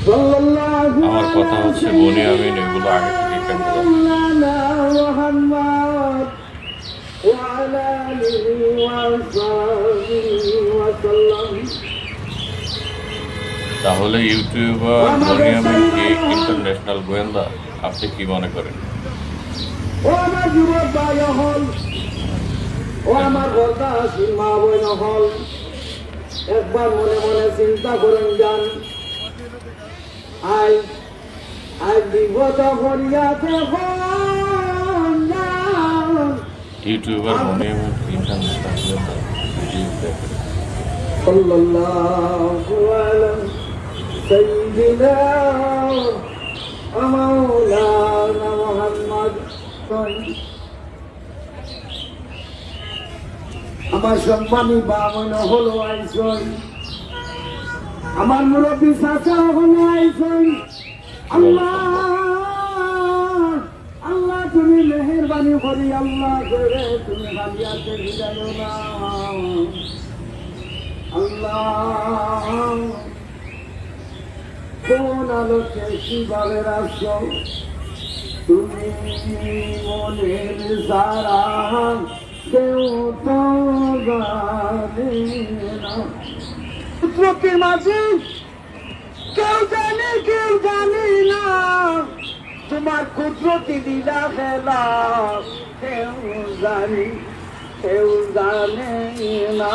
আমার কথা হচ্ছে বনি আমিন এগুলো আগে থেকে কেন তাহলে ইউটিউবার বনি আমিন কি ইন্টারন্যাশনাল গোয়েন্দা? আপনি কি মনে করেন? ও আমার যুবক ভাই হল, ও আমার বর্দা মা বোন হল, একবার মনে মনে চিন্তা করেন যান। আই আই বিপদ করিয়াতে ইউটিউবার বনি আমিন ইন্টারন্যাশনাল গোয়েন্দা ভিডিও দেখেন। সাল্লাল্লাহু আলাইহি সাইয়্যিদিনা ওয়া মাওলানা মুহাম্মদ। আমার সম্মানী বামন হলো আইসন, আমার মুরব্বী চাচা হলো আইসন। আল্লাহ আল্লাহ তুমি মেহেরবানি করি, আল্লাহ করে তুমি ভালিয়াতে হৃদয় না। আল্লাহ কোন আলোকে কিভাবে রাখছো তুমি মনের সারা কেউ তো জানে না। কুদরতের মাঝে কেউ জানে না, তোমার কুদরতি লীলা খেলা কেউ জানে না।